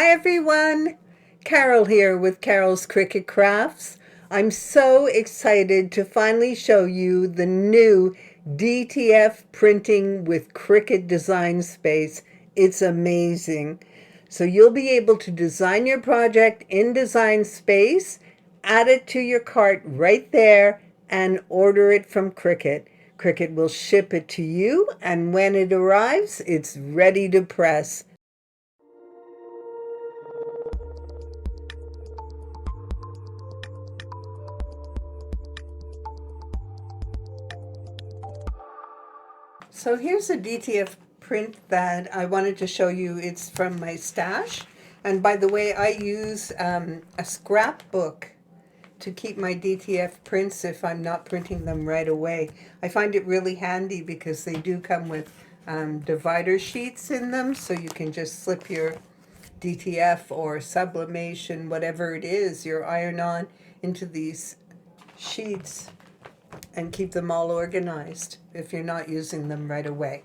Hi everyone, Carol here with Carol's Cricut Crafts. I'm so excited to finally show you the new DTF printing with Cricut Design Space. It's amazing. So you'll be able to design your project in Design Space, add it to your cart right there, and order it from Cricut. Cricut will ship it to you, and when it arrives, it's ready to press. So here's a DTF print that I wanted to show you. It's from my stash. And by the way, I use a scrapbook to keep my DTF prints if I'm not printing them right away. I find it really handy because they do come with divider sheets in them, so you can just slip your DTF or sublimation, whatever it is, your iron-on, into these sheets and keep them all organized if you're not using them right away.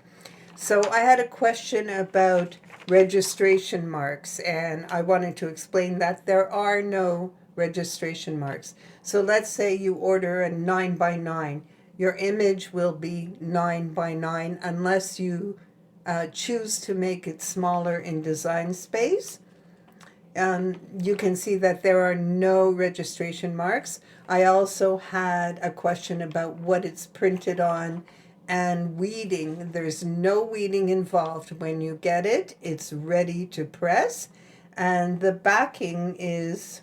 So I had a question about registration marks, and I wanted to explain that there are no registration marks. So let's say you order a 9x9. Your image will be 9x9 unless you choose to make it smaller in Design Space. You can see that there are no registration marks. I also had a question about what it's printed on and weeding. There's no weeding involved. When you get it, it's ready to press. And the backing is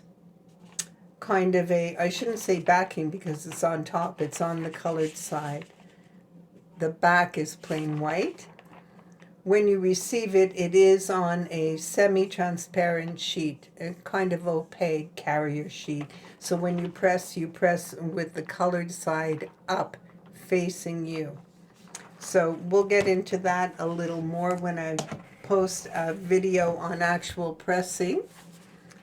kind of I shouldn't say backing because it's on top, it's on the colored side. The back is plain white. When you receive it, it is on a semi-transparent sheet, a kind of opaque carrier sheet. So when you press with the colored side up, facing you. So we'll get into that a little more when I post a video on actual pressing.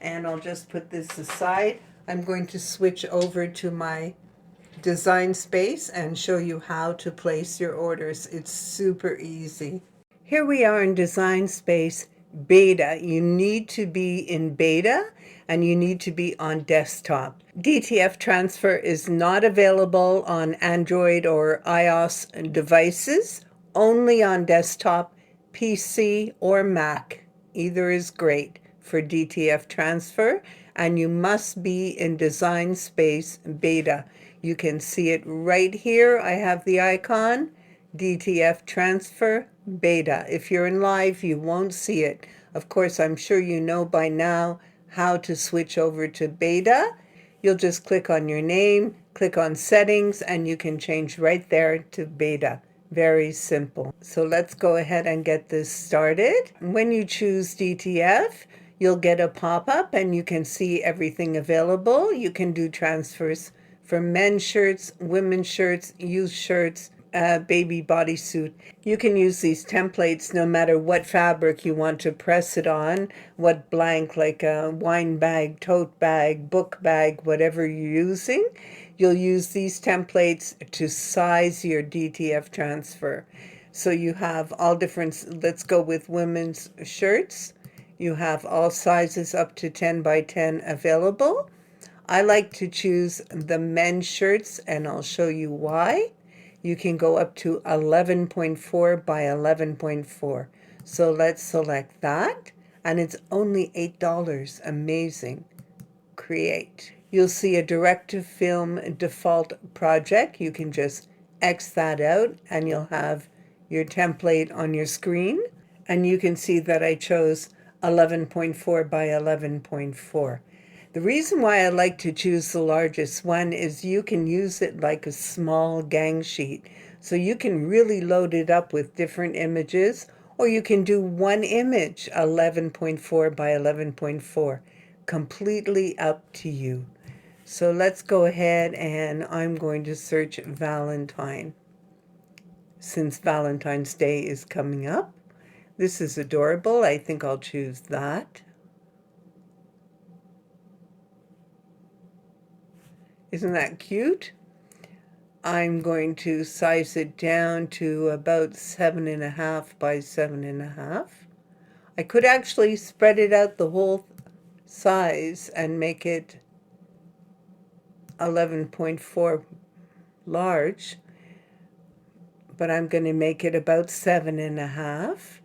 And I'll just put this aside. I'm going to switch over to my Design Space and show you how to place your orders. It's super easy. Here we are in Design Space Beta. You need to be in Beta and you need to be on desktop. DTF transfer is not available on Android or iOS devices, only on desktop, PC, or Mac. Either is great for DTF transfer, and you must be in Design Space Beta. You can see it right here. I have the icon. DTF transfer beta. If you're in live, you won't see it. Of course, I'm sure you know by now how to switch over to beta. You'll just click on your name, click on settings, and you can change right there to beta. Very simple. So let's go ahead and get this started. When you choose DTF, you'll get a pop-up and you can see everything available. You can do transfers for men's shirts, women's shirts, youth shirts, baby bodysuit. You can use these templates no matter what fabric you want to press it on, what blank, like a wine bag, tote bag, book bag, whatever you're using. You'll use these templates to size your DTF transfer. So you have all different, let's go with women's shirts. You have all sizes up to 10x10 available. I like to choose the men's shirts, and I'll show you why. You can go up to 11.4 by 11.4. So let's select that, and it's only $8. Amazing. Create. You'll see a direct-to-film default project. You can just X that out, and you'll have your template on your screen. And you can see that I chose 11.4 by 11.4. The reason why I like to choose the largest one is you can use it like a small gang sheet. So you can really load it up with different images, or you can do one image, 11.4 by 11.4. Completely up to you. So let's go ahead, and I'm going to search Valentine, since Valentine's Day is coming up. This is adorable. I think I'll choose that. Isn't that cute? I'm going to size it down to about 7.5 by 7.5. I could actually spread it out the whole size and make it 11.4 large, but I'm going to make it about 7.5.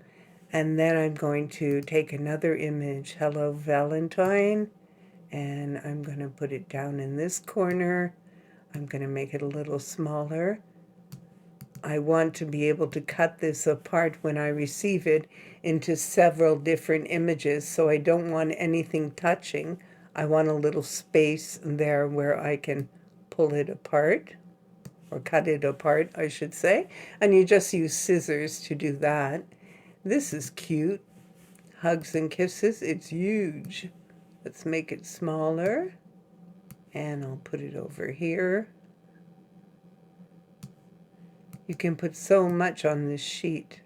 And then I'm going to take another image, Hello Valentine, and I'm going to put it down in this corner. I'm going to make it a little smaller. I want to be able to cut this apart when I receive it into several different images, so I don't want anything touching. I want a little space there where I can pull it apart, or cut it apart, I should say. And you just use scissors to do that. This is cute. Hugs and kisses. It's huge. Let's make it smaller. And I'll put it over here. You can put so much on this sheet.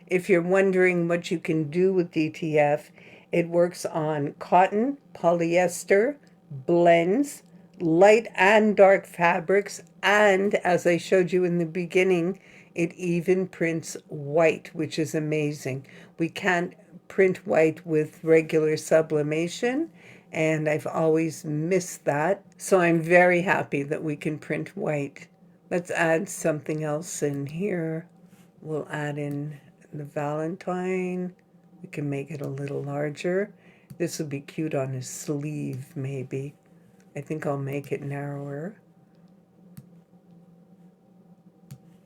If you're wondering what you can do with DTF, it works on cotton, polyester, blends, light and dark fabrics, and as I showed you in the beginning, it even prints white, which is amazing. We can't print white with regular sublimation, and I've always missed that. So I'm very happy that we can print white. Let's add something else in here. We'll add in the Valentine. We can make it a little larger. This would be cute on a sleeve, maybe. I think I'll make it narrower.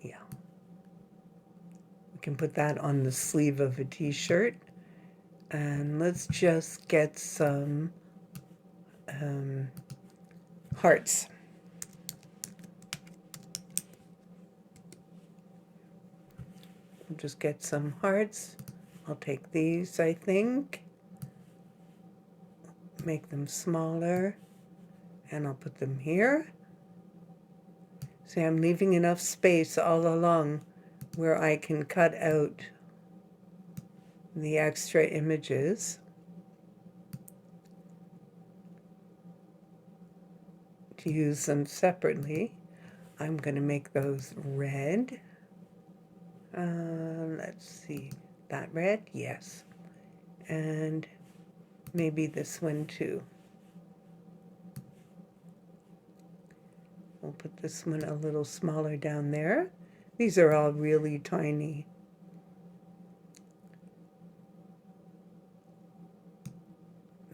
Yeah. We can put that on the sleeve of a t-shirt. And let's just get some hearts. We'll just get some hearts. I'll take these, I think. Make them smaller. And I'll put them here. See, I'm leaving enough space all along where I can cut out the extra images. To use them separately. I'm going to make those red. Let's see, that red, yes, and maybe this one too. We'll put this one a little smaller down there. These are all really tiny.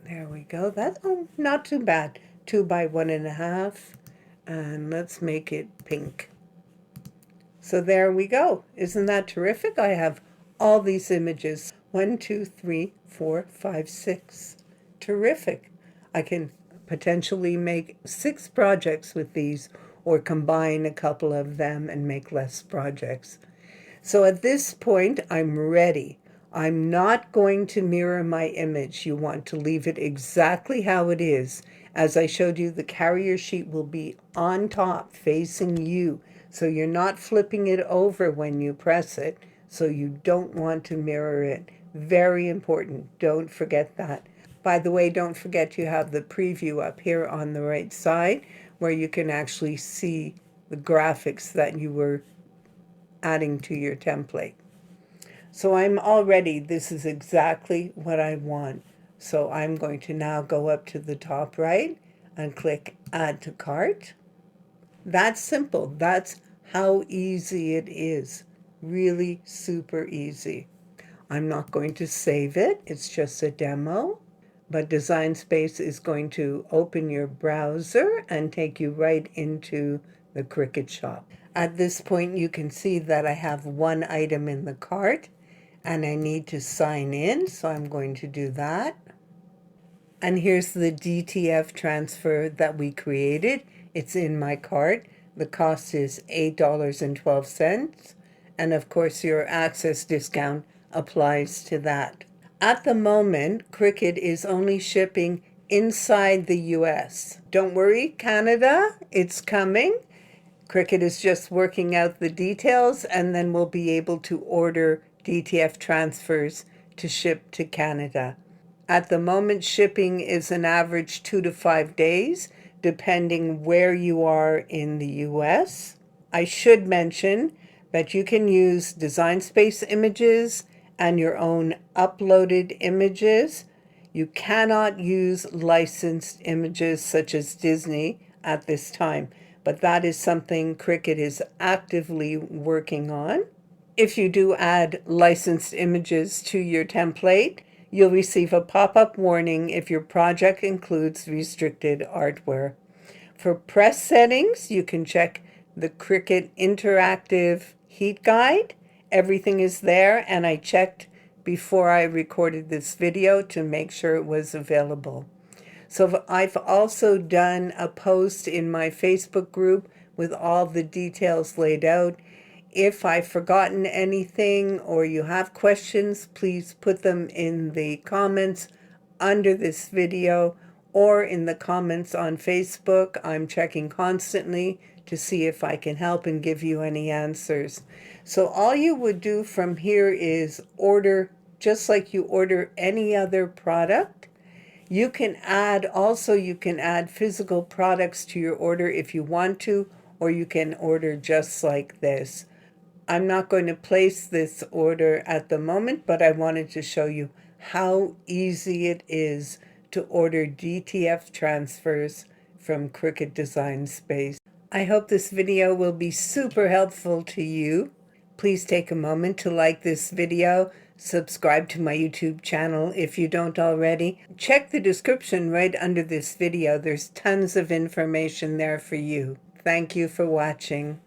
There we go. That's not too bad. 2 by 1.5, and let's make it pink. So there we go. Isn't that terrific? I have all these images. 1, 2, 3, 4, 5, 6. Terrific. I can potentially make 6 projects with these, or combine a couple of them and make less projects. So at this point, I'm ready. I'm not going to mirror my image. You want to leave it exactly how it is. As I showed you, the carrier sheet will be on top facing you. So you're not flipping it over when you press it. So you don't want to mirror it. Very important. Don't forget that. By the way, don't forget you have the preview up here on the right side where you can actually see the graphics that you were adding to your template. So I'm all ready. This is exactly what I want. So I'm going to now go up to the top right and click Add to Cart. That's simple. That's how easy it is. Really super easy. I'm not going to save it. It's just a demo. But Design Space is going to open your browser and take you right into the Cricut shop. At this point, you can see that I have one item in the cart and I need to sign in. So I'm going to do that. And here's the DTF transfer that we created. It's in my cart. The cost is $8.12. And of course, your access discount applies to that. At the moment, Cricut is only shipping inside the US. Don't worry, Canada, it's coming. Cricut is just working out the details, and then we'll be able to order DTF transfers to ship to Canada. At the moment, shipping is an average 2 to 5 days, depending where you are in the US. I should mention that you can use Design Space images and your own uploaded images. You cannot use licensed images such as Disney at this time, but that is something Cricut is actively working on. If you do add licensed images to your template, you'll receive a pop-up warning if your project includes restricted artwork. For press settings, you can check the Cricut Interactive Heat Guide. Everything is there, and I checked before I recorded this video to make sure it was available. So I've also done a post in my Facebook group with all the details laid out. If I've forgotten anything or you have questions, please put them in the comments under this video or in the comments on Facebook. I'm checking constantly to see if I can help and give you any answers. So all you would do from here is order just like you order any other product. You can add physical products to your order if you want to, or you can order just like this. I'm not going to place this order at the moment, but I wanted to show you how easy it is to order DTF transfers from Cricut Design Space. I hope this video will be super helpful to you. Please take a moment to like this video, subscribe to my YouTube channel if you don't already. Check the description right under this video. There's tons of information there for you. Thank you for watching.